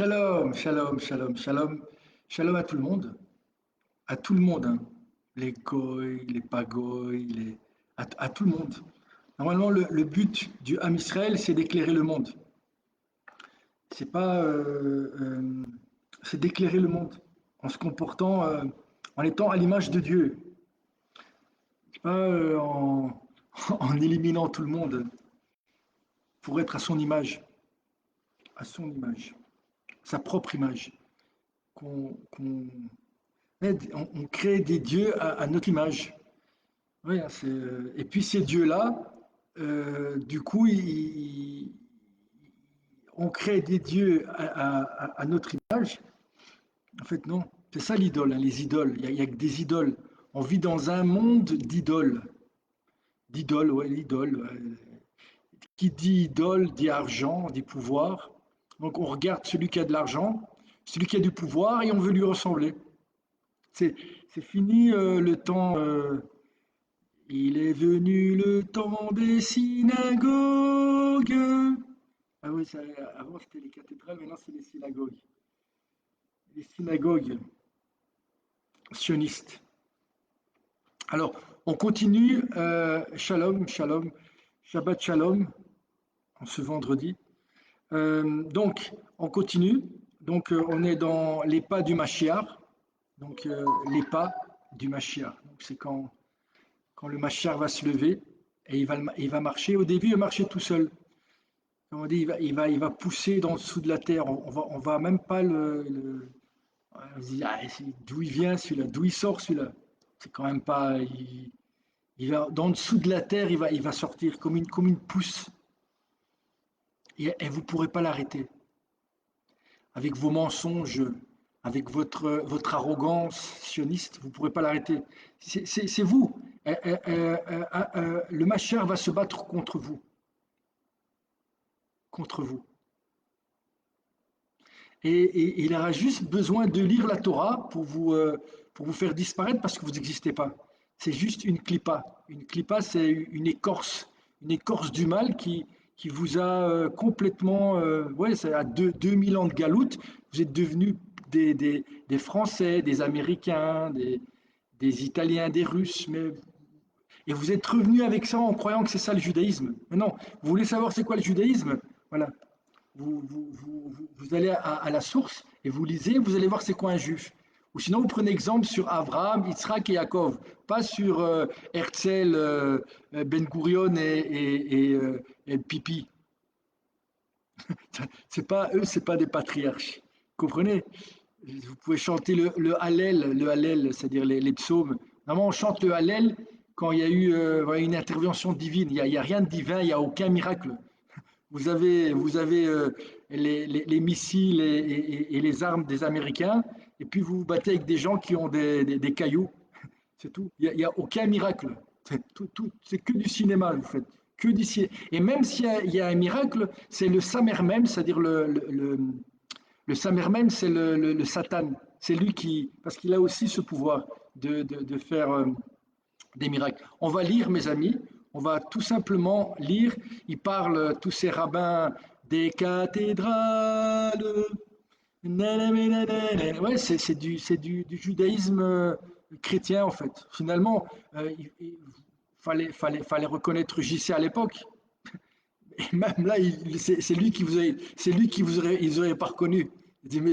Shalom, shalom, shalom, shalom, shalom à tout le monde, hein. Les goy, les pagoy, à tout le monde. Normalement, le but du Ham Israël, c'est d'éclairer le monde. C'est pas, c'est d'éclairer le monde en se comportant, en étant à l'image de Dieu, pas en éliminant tout le monde pour être à son image, sa propre image. Qu'on on crée des dieux à notre image. Ouais, et puis ces dieux-là, du coup, on crée des dieux à notre image. En fait, non. C'est ça l'idole, hein, les idoles. Il y a que des idoles. On vit dans un monde d'idoles. D'idoles, ouais, l'idoles. Qui dit idole dit argent, dit pouvoir. Donc on regarde celui qui a de l'argent, celui qui a du pouvoir, et on veut lui ressembler. C'est, c'est fini le temps. Il est venu le temps des synagogues. Ah oui, avant c'était les cathédrales, maintenant c'est les synagogues. Les synagogues sionistes. Alors, on continue. Shalom, shalom, Shabbat shalom, en ce vendredi. Donc, on continue. Donc, on est dans les pas du Mashiach. Donc, les pas du Mashiach. Donc, c'est quand le Mashiach va se lever et il va marcher. Au début, il va marcher tout seul. Comme on dit, il va pousser dans le dessous de la terre. On va même pas on se dit, ah, d'où il vient celui-là, d'où il sort celui-là. C'est quand même pas. Il va dans le dessous de la terre, il va sortir comme une pousse. Et vous ne pourrez pas l'arrêter. Avec vos mensonges, avec votre arrogance sioniste, vous ne pourrez pas l'arrêter. C'est vous. Le Machar va se battre contre vous. Contre vous. Et il aura juste besoin de lire la Torah pour vous faire disparaître parce que vous n'existez pas. C'est juste une clipa. Une clipa, c'est une écorce du mal qui vous a complètement. Ouais, c'est à 2000 ans de galoute, vous êtes devenus des Français, des Américains, des Italiens, des Russes, et vous êtes revenus avec ça en croyant que c'est ça le judaïsme. Mais non, vous voulez savoir c'est quoi le judaïsme? Voilà, vous allez à la source et vous lisez, vous allez voir c'est quoi un juif. Ou sinon, vous prenez exemple sur Abraham, Yitzhak et Yaakov, pas sur Herzl, Ben Gurion et Pipi. C'est pas eux, c'est pas des patriarches. Vous comprenez? Vous pouvez chanter le Hallel, c'est-à-dire les psaumes. Normalement, on chante le Hallel quand il y a eu voilà, une intervention divine. Il y a rien de divin, il n'y a aucun miracle. Vous avez les missiles et les armes des Américains, et puis vous vous battez avec des gens qui ont des cailloux. C'est tout. Il y a aucun miracle. C'est que du cinéma, vous faites. Que du cinéma. Et même s'il y a un miracle, c'est le Samer même, c'est-à-dire le Samer même, c'est le Satan. C'est lui qui. Parce qu'il a aussi ce pouvoir de faire des miracles. On va lire, mes amis, on va tout simplement lire. Ils parlent, tous ces rabbins, des cathédrales. Ouais, c'est du judaïsme chrétien, en fait. Finalement, il fallait reconnaître JC à l'époque. Et même là, c'est lui qui vous a, c'est lui qui vous aurait, ils auraient pas reconnu. Il dit, mais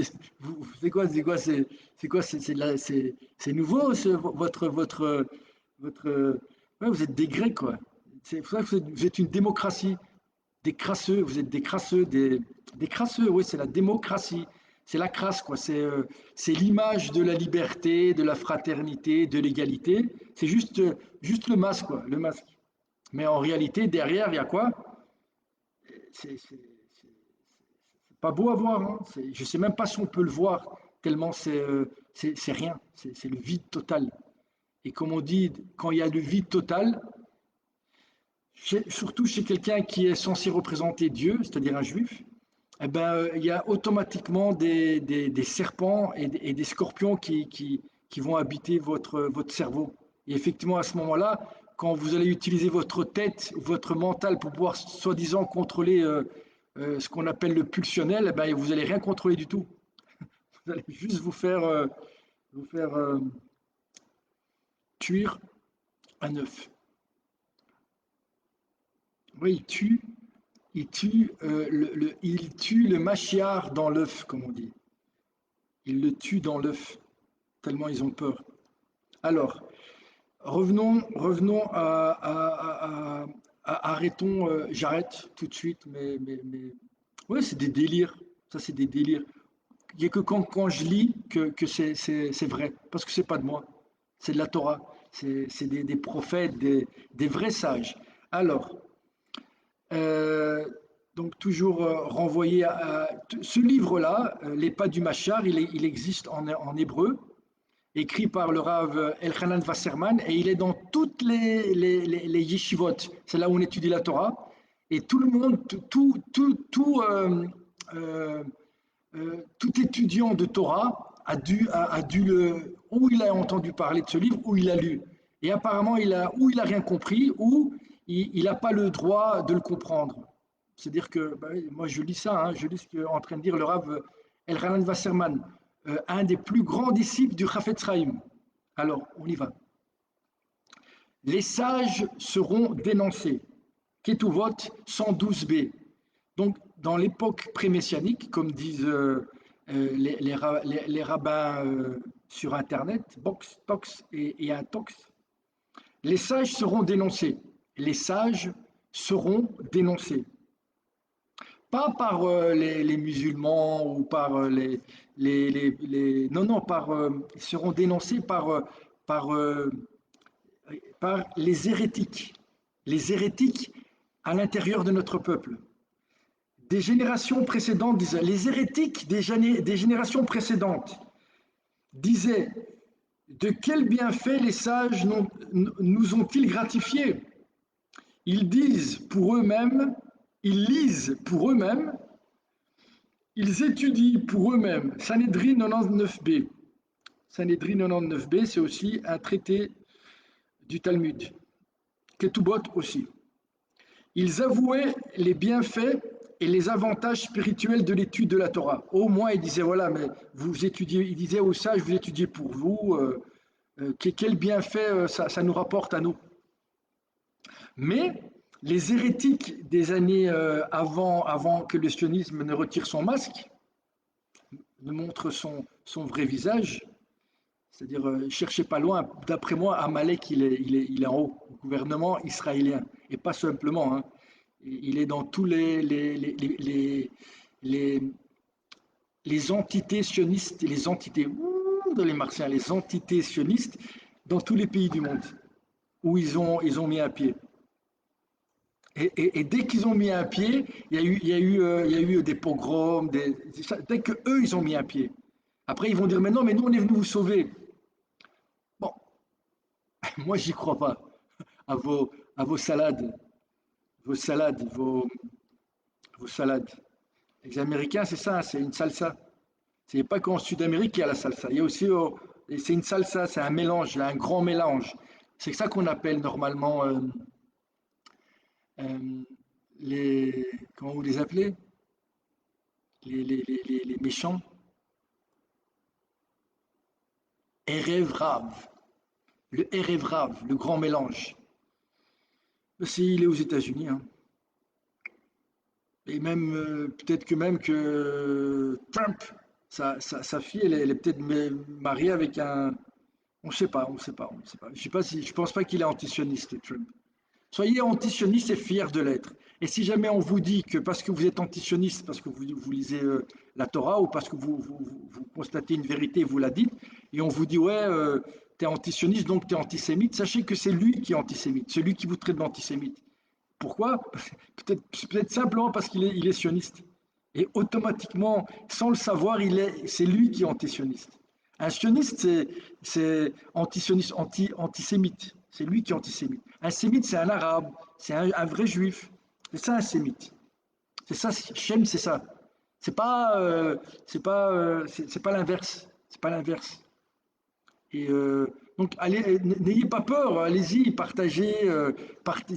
c'est nouveau, votre, ouais, vous êtes des Grecs, quoi. C'est pour ça que vous êtes une démocratie, des crasseux, vous êtes des crasseux, des crasseux, oui, c'est la démocratie, c'est la crasse, quoi. C'est l'image de la liberté, de la fraternité, de l'égalité. C'est juste le masque, quoi, le masque. Mais en réalité, derrière, il y a quoi? C'est pas beau à voir, hein. Je sais même pas si on peut le voir, tellement c'est rien, c'est le vide total. Et comme on dit, quand il y a le vide total, surtout chez quelqu'un qui est censé représenter Dieu, c'est-à-dire un juif, eh ben, il y a automatiquement des serpents et des scorpions qui vont habiter votre cerveau. Et effectivement, à ce moment-là, quand vous allez utiliser votre tête, votre mental pour pouvoir soi-disant contrôler ce qu'on appelle le pulsionnel, eh ben, vous n'allez rien contrôler du tout. Vous allez juste vous faire cuire un œuf. Oui, il tue le machiar dans l'œuf, comme on dit. Il le tue dans l'œuf, tellement ils ont peur. Alors, revenons arrêtons, j'arrête tout de suite, ouais, c'est des délires. Ça, c'est des délires. Il n'y a que quand je lis que c'est vrai, parce que c'est pas de moi, c'est de la Torah, c'est des prophètes, des vrais sages. Alors, euh, donc toujours renvoyé à ce livre-là, Les pas du Machar, il existe en hébreu, écrit par le Rav Elchanan Wasserman, et il est dans toutes les yeshivot. C'est là où on étudie la Torah. Et tout le monde, euh, tout étudiant de Torah a dû ou il a entendu parler de ce livre, ou il l'a lu. Et apparemment, ou il a rien compris, ou il n'a pas le droit de le comprendre. C'est-à-dire que, bah, moi je lis ça, hein, je lis ce qu'est en train de dire le Rav Elchanan Wasserman, un des plus grands disciples du Chafetz Chaim. Alors, on y va. Les sages seront dénoncés. Ketuvot 112b. Donc, dans l'époque pré-messianique, comme disent les rabbins sur Internet, Box, Tox et Intox, les sages seront dénoncés. Les sages seront dénoncés. Pas par les musulmans ou par non, non, ils seront dénoncés par, euh, par les hérétiques à l'intérieur de notre peuple. Des générations précédentes disaient, les hérétiques des générations précédentes disaient, de quel bienfait les sages nous ont-ils gratifiés? Ils disent pour eux-mêmes, ils lisent pour eux-mêmes, ils étudient pour eux-mêmes. Sanhedrin 99b. Sanhedrin 99b, c'est aussi un traité du Talmud. Ketubot aussi. Ils avouaient les bienfaits et les avantages spirituels de l'étude de la Torah. Au moins, ils disaient, voilà, mais vous étudiez, ils disaient aux sages, vous étudiez pour vous, quel bienfait ça nous rapporte à nous. Mais les hérétiques des années avant que le sionisme ne retire son masque, ne montre son vrai visage, c'est-à-dire, cherchez pas loin, d'après moi, Amalek, il est en haut, au gouvernement israélien, et pas simplement, hein. Il est dans tous les, les entités sionistes, les entités, dans les martiens, les entités sionistes, dans tous les pays du monde, où ils ont mis un pied. Et dès qu'ils ont mis un pied, il y a eu des pogroms, dès que eux ils ont mis un pied. Après, ils vont dire, mais non, mais nous, on est venus vous sauver. Bon, moi, j'y crois pas. À vos salades, vos salades, vos salades. Les Américains, c'est ça, c'est une salsa. C'est pas qu'en Sud-Amérique qu'il y a la salsa. Il y a aussi, c'est une salsa, c'est un mélange, un grand mélange. C'est ça qu'on appelle normalement euh, les, comment vous les appelez? Les méchants. Erev Rav. Le Erev Rav, le grand mélange. Il est aux États-Unis, hein. Et même, peut-être que même que Trump, sa fille, elle est peut-être mariée avec un. On ne sait pas, on ne sait pas, on ne sait pas. Je sais pas si, je pense pas qu'il est antisioniste, Trump. Soyez antisioniste et fier de l'être. Et si jamais on vous dit que parce que vous êtes antisioniste, parce que vous lisez la Torah, ou parce que vous constatez une vérité, vous la dites, et on vous dit ouais, t'es antisioniste, donc t'es antisémite, sachez que c'est lui qui est antisémite, celui qui vous traite d'antisémite. Pourquoi? Peut-être simplement parce il est sioniste. Et automatiquement, sans le savoir, c'est lui qui est antisioniste. Un sioniste, c'est antisioniste, antisémite. C'est lui qui est antisémite. Un sémite, c'est un arabe, c'est un vrai juif. C'est ça un sémite. C'est ça, Shem, c'est ça. C'est pas l'inverse. C'est pas l'inverse. Et Donc, allez, n'ayez pas peur, allez-y, partagez,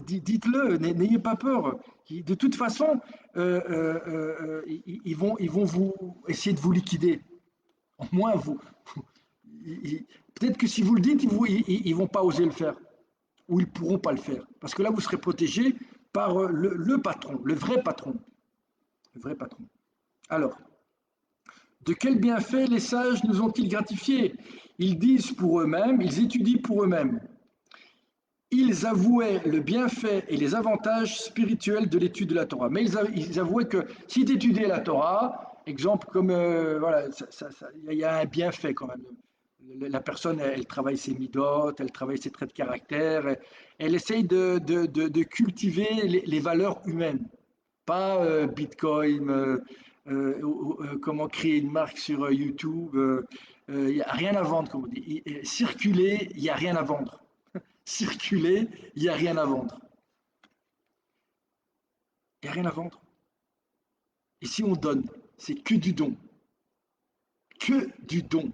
dites-le, n'ayez pas peur. De toute façon, ils vont vous essayer de vous liquider. Au moins, peut-être que si vous le dites, ils vont pas oser le faire, ou ils pourront pas le faire. Parce que là, vous serez protégé par le patron, le vrai patron. Le vrai patron. Alors, de quels bienfaits les sages nous ont-ils gratifiés? Ils disent pour eux-mêmes, ils étudient pour eux-mêmes. Ils avouaient le bienfait et les avantages spirituels de l'étude de la Torah. Mais ils avouaient que si tu étudiais la Torah, exemple comme, voilà, il y a un bienfait quand même. La personne, elle travaille ses midotes, elle travaille ses traits de caractère, elle essaye de cultiver les valeurs humaines, pas Bitcoin, comment créer une marque sur YouTube. Il n'y a rien à vendre, comme on dit. Circuler, il n'y a rien à vendre. Circuler, il n'y a rien à vendre. Il n'y a rien à vendre. Et si on donne, c'est que du don. Que du don.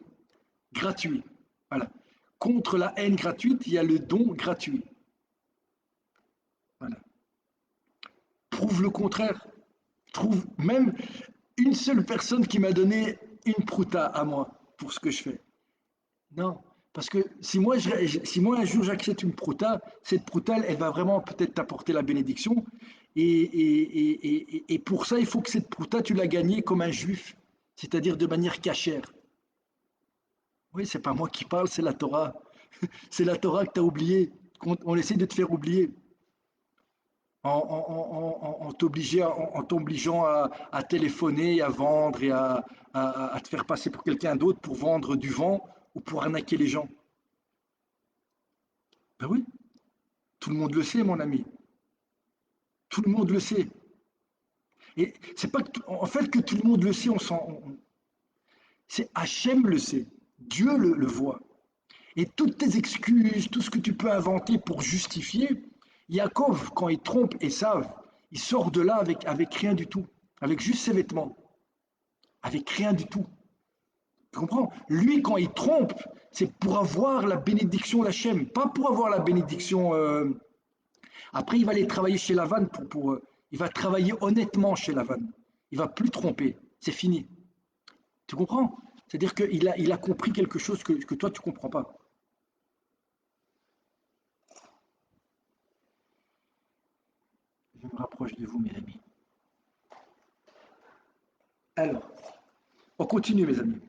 Gratuit. Voilà. Contre la haine gratuite, il y a le don gratuit. Voilà. Prouve le contraire. Trouve même une seule personne qui m'a donné une prouta à moi pour ce que je fais. Non. Parce que si moi un jour j'accepte une prouta, cette prouta, elle va vraiment peut-être t'apporter la bénédiction. Et pour ça, il faut que cette prouta, tu l'as gagnée comme un juif, c'est-à-dire de manière cachère. Oui, c'est pas moi qui parle, c'est la Torah. C'est la Torah que tu as oubliée, qu'on essaie de te faire oublier, en t'obligeant à téléphoner, à vendre et à te faire passer pour quelqu'un d'autre pour vendre du vent ou pour arnaquer les gens. Ben oui, tout le monde le sait, mon ami. Tout le monde le sait. Et c'est pas que, en fait que tout le monde le sait, c'est Hachem le sait. Dieu le voit. Et toutes tes excuses, tout ce que tu peux inventer pour justifier, Yaakov, quand il trompe Esav, il sort de là avec rien du tout, avec juste ses vêtements, avec rien du tout. Tu comprends? Lui, quand il trompe, c'est pour avoir la bénédiction d'Hachem, pas pour avoir la bénédiction. Après, il va aller travailler chez Lavan il va travailler honnêtement chez Lavan. Il va plus tromper. C'est fini. Tu comprends? C'est-à-dire il a compris quelque chose que toi, tu comprends pas. Je me rapproche de vous, mes amis. Alors, on continue, mes amis.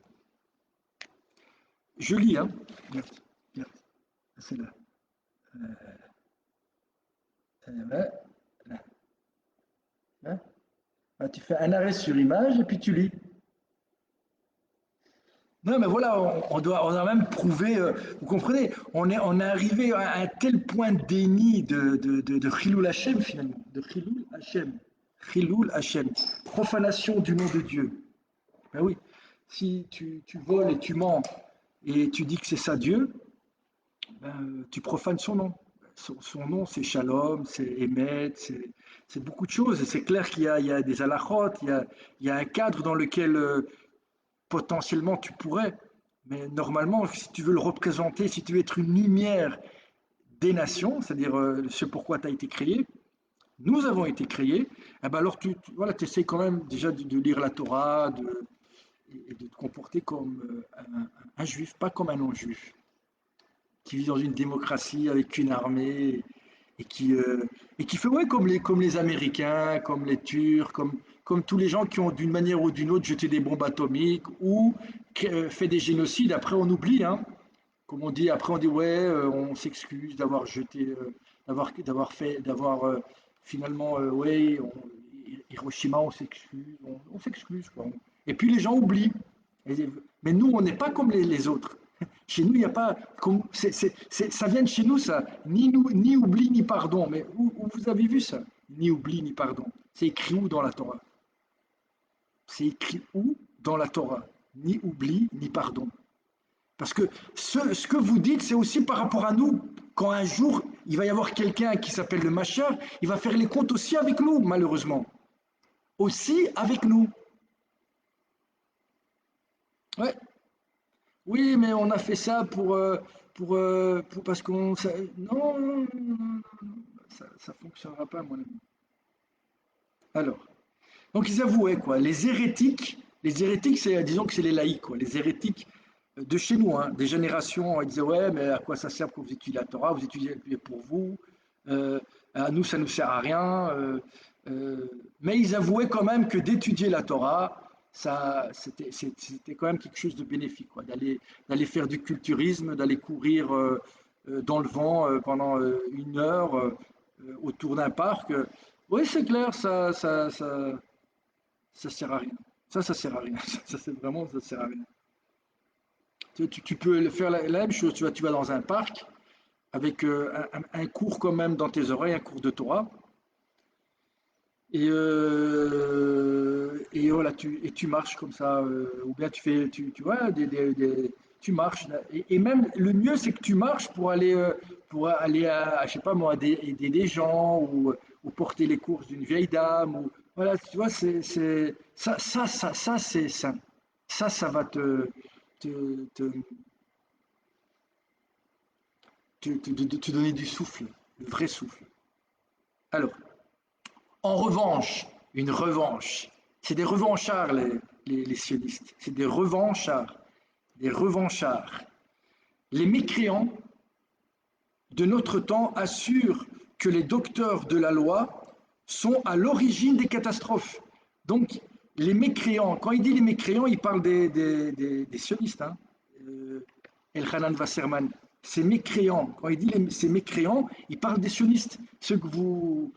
Je lis, hein. Regarde, regarde. C'est là. Ouais, là. Hein. Ah, tu fais un arrêt sur image et puis tu lis. Non, mais voilà, on a même prouvé, vous comprenez, on est arrivé à un tel point de déni de Chilul Hashem, finalement, de Chilul Hashem. Chilul Hashem, profanation du nom de Dieu. Ben oui, si tu voles et tu mens et tu dis que c'est ça Dieu, ben, tu profanes son nom. Son nom, c'est Shalom, c'est Emet, c'est beaucoup de choses. Et c'est clair il y a des halachot, il y a un cadre dans lequel potentiellement tu pourrais. Mais normalement, si tu veux le représenter, si tu veux être une lumière des nations, c'est-à-dire ce pourquoi tu as été créé, nous avons été créés, eh ben alors voilà, tu essaies quand même déjà de lire la Torah et de te comporter comme un juif, pas comme un non-juif, qui vit dans une démocratie avec une armée et et qui fait ouais, comme les Américains, comme les Turcs, comme tous les gens qui ont d'une manière ou d'une autre jeté des bombes atomiques ou fait des génocides. Après, on oublie, hein. Comme on dit, après on dit ouais, on s'excuse d'avoir jeté, d'avoir finalement, ouais, Hiroshima, on s'excuse, on s'excuse quoi. Et puis les gens oublient. Mais nous, on n'est pas comme les autres. Chez nous, il n'y a pas. Ça vient de chez nous, ça. Ni oubli, ni pardon. Mais où vous avez vu ça? Ni oubli, ni pardon. C'est écrit où dans la Torah? C'est écrit où dans la Torah? Ni oubli, ni pardon. Parce que ce que vous dites, c'est aussi par rapport à nous. Quand un jour, il va y avoir quelqu'un qui s'appelle le Machar, il va faire les comptes aussi avec nous, malheureusement. Aussi avec nous. Ouais. Oui, mais on a fait ça parce qu'on... non, non, non, non, ça fonctionnera pas, mon ami. Alors, donc ils avouaient, quoi. Les hérétiques, c'est, disons que c'est les laïcs, quoi. Les hérétiques de chez nous, hein, des générations, ils disaient, ouais, mais à quoi ça sert que vous étudiez la Torah? Vous étudiez pour vous. Euh, à nous, ça nous sert à rien. Mais ils avouaient quand même que d'étudier la Torah, ça, c'était quand même quelque chose de bénéfique, quoi. D'aller faire du culturisme, d'aller courir dans le vent pendant 1 heure autour d'un parc. Oui, c'est clair, ça sert à rien. Ça sert à rien. Ça, c'est vraiment, ça sert à rien. Tu peux faire la même chose. Tu vas dans un parc avec un cours quand même dans tes oreilles, un cours de Torah. Et voilà, tu marches comme ça, ou bien tu vois, tu marches. Et même le mieux, c'est que tu marches pour aller à, je sais pas moi, aider des gens ou porter les courses d'une vieille dame. Voilà, tu vois, ça, c'est sain. Ça va te, te, te donner du souffle, le vrai souffle. Alors, en revanche, une revanche, c'est des revanchards les sionistes, c'est des revanchards, des revanchards. Les mécréants de notre temps assurent que les docteurs de la loi sont à l'origine des catastrophes. Donc, les mécréants, quand il dit les mécréants, il parle des sionistes, hein. Elhanan Wasserman. Ces mécréants, quand il dit ces mécréants, il parle des sionistes, ceux que vous...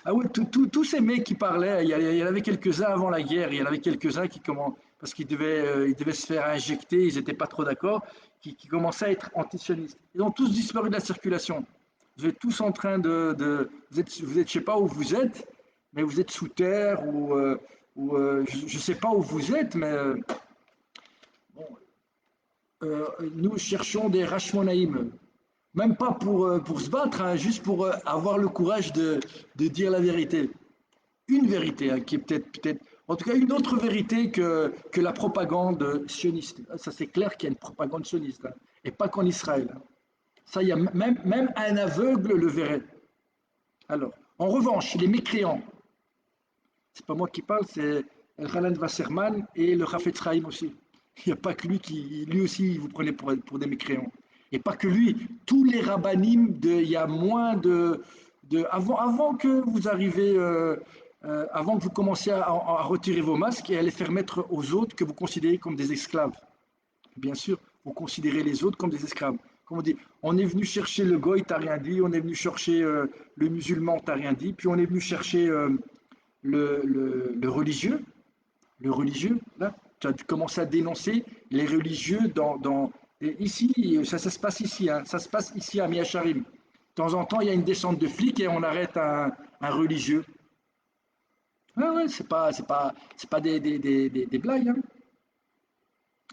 Ah oui, tous ces mecs qui parlaient, il y en avait quelques-uns avant la guerre, il y en avait quelques-uns qui commencent, parce qu'ils devaient se faire injecter, ils n'étaient pas trop d'accord, qui commençaient à être antisionistes. Ils ont tous disparu de la circulation. Vous êtes tous en train vous êtes, je sais pas où vous êtes, mais vous êtes sous terre je ne sais pas où vous êtes, mais nous cherchons des Rachmonaïm, même pas pour se battre, hein, juste pour avoir le courage de dire la vérité. Une vérité hein, qui est en tout cas une autre vérité que la propagande sioniste. Ça c'est clair qu'il y a une propagande sioniste, hein, et pas qu'en Israël. Hein. Ça, il y a même un aveugle le verrait. Alors, en revanche, les mécréants, c'est pas moi qui parle, c'est Elhanan Wasserman et le Rafetz Chaim aussi. Il n'y a pas que lui aussi, vous prenez pour des mécréants. Et pas que lui, tous les rabbinim, il y a moins avant que vous arrivez, avant que vous commenciez à retirer vos masques et à les faire mettre aux autres que vous considérez comme des esclaves. Bien sûr, vous considérez les autres comme des esclaves. Comme on dit, on est venu chercher le goy, t'as rien dit, on est venu chercher le musulman, t'as rien dit, puis on est venu chercher le religieux, là, tu as commencé à dénoncer les religieux ici, ça se passe ici, hein, ça se passe ici à Miacharim. De temps en temps, il y a une descente de flics et on arrête un religieux. Ah ouais, c'est pas des blagues, hein.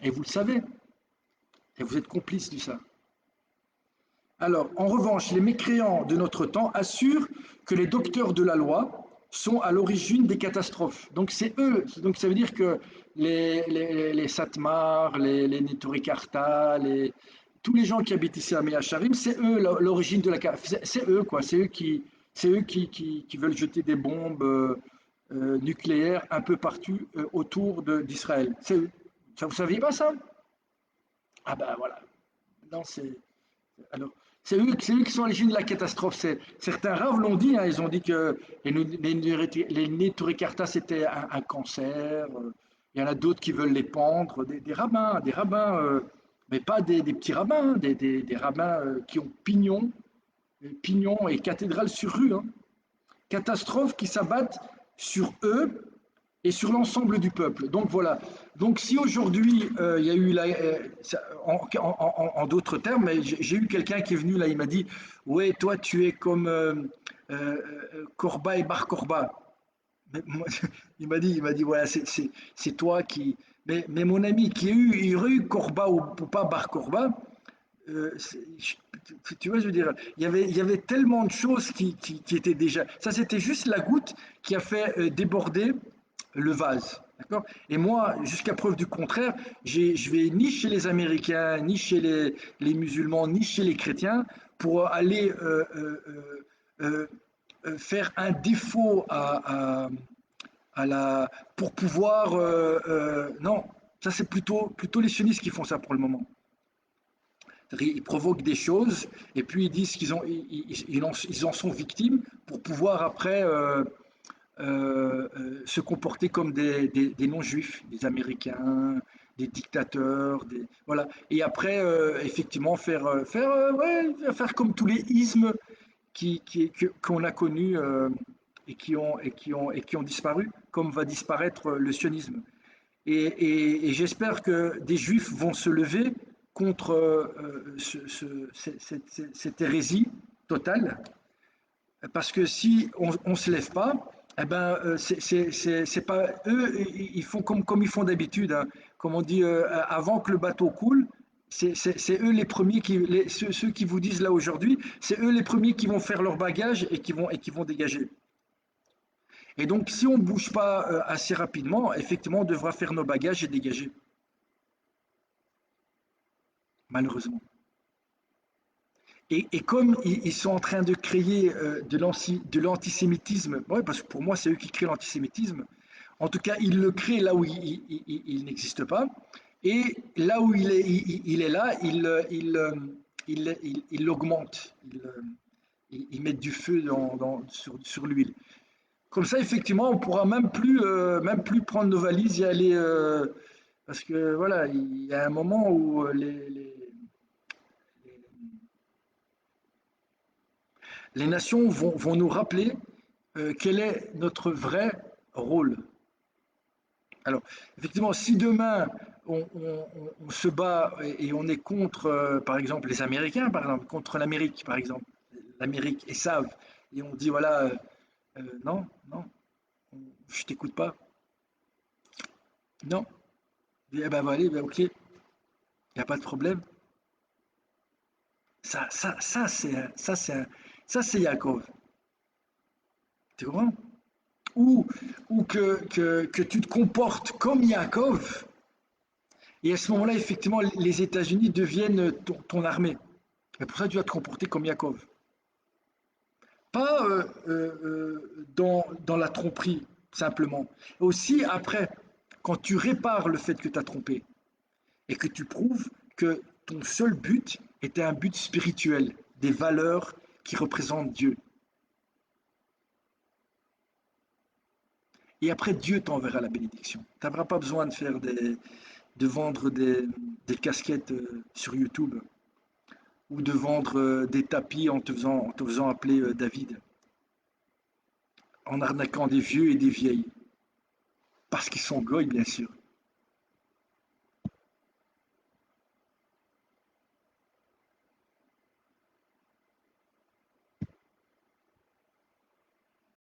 Et vous le savez, et vous êtes complices de ça. Alors, en revanche, les mécréants de notre temps assurent que les docteurs de la loi sont à l'origine des catastrophes. Donc c'est eux, donc ça veut dire que les Satmar, les Neturikarta, tous les gens qui habitent ici à Meacharim, c'est eux l'origine de la catastrophe. C'est eux, quoi. C'est eux qui veulent jeter des bombes nucléaires un peu partout autour d'Israël. C'est eux. Ça, vous saviez pas ça? Ah ben voilà. Non, alors, c'est eux qui sont à l'origine de la catastrophe. Certains raves l'ont dit, hein, ils ont dit que les Neturikarta c'était un cancer. Il y en a d'autres qui veulent les pendre, des rabbins, mais pas des petits rabbins, hein, des rabbins qui ont pignon et cathédrale sur rue. Hein. Catastrophes qui s'abattent sur eux et sur l'ensemble du peuple. Donc voilà. Donc si aujourd'hui il y a eu en d'autres termes, j'ai eu quelqu'un qui est venu là, il m'a dit, ouais, toi tu es comme Corba et Bar Corba. Moi, il m'a dit, voilà, c'est toi qui. Mais mon ami qui il y aurait eu Corba ou pas Bar Corba, euh, tu vois, je veux dire, il y avait tellement de choses qui étaient déjà. Ça, c'était juste la goutte qui a fait déborder le vase. D'accord? Et moi, jusqu'à preuve du contraire, je vais ni chez les Américains, ni chez les musulmans, ni chez les chrétiens pour aller euh, faire un défaut à la, pour pouvoir. Non, ça c'est plutôt les sionistes qui font ça pour le moment. Ils provoquent des choses et puis ils disent qu'ils en sont victimes pour pouvoir après se comporter comme des non-juifs, des Américains, des dictateurs, voilà. Et après, effectivement, faire comme tous les ismes qu'on a connus et qui ont disparu, comme va disparaître le sionisme. Et j'espère que des juifs vont se lever contre cette hérésie totale, parce que si on ne se lève pas, eh ben, c'est pas eux, ils font comme ils font d'habitude, hein. Comme on dit, avant que le bateau coule, c'est eux les premiers ceux qui vous disent là aujourd'hui, c'est eux les premiers qui vont faire leur bagage et qui vont dégager. Et donc, si on ne bouge pas assez rapidement, effectivement, on devra faire nos bagages et dégager, malheureusement. Et comme ils sont en train de créer de l'antisémitisme, ouais, parce que pour moi, c'est eux qui créent l'antisémitisme, en tout cas, ils le créent là où il n'existe pas, et là où il est là, ils l'augmentent, ils mettent du feu sur l'huile. Comme ça, effectivement, on pourra même plus prendre nos valises et aller, parce que voilà, il y a un moment où les nations vont nous rappeler quel est notre vrai rôle. Alors, effectivement, si demain on se bat et on est contre, par exemple, les Américains, par exemple, contre l'Amérique, par exemple, l'Amérique, et savent, et on dit, voilà, non, non, je t'écoute pas, non, eh ben, allez, ben, ok, il n'y a pas de problème. Ça, c'est Yaakov. Tu comprends? Ou, ou que tu te comportes comme Yaakov, et à ce moment-là, effectivement, les États-Unis deviennent ton armée. Et pour ça, tu dois te comporter comme Yaakov. Pas dans la tromperie, simplement. Aussi, après, quand tu répares le fait que tu as trompé et que tu prouves que ton seul but était un but spirituel, des valeurs qui représentent Dieu. Et après, Dieu t'enverra la bénédiction. Tu n'auras pas besoin de vendre des casquettes sur YouTube ou de vendre des tapis en te faisant appeler David, en arnaquant des vieux et des vieilles, parce qu'ils sont goy, bien sûr.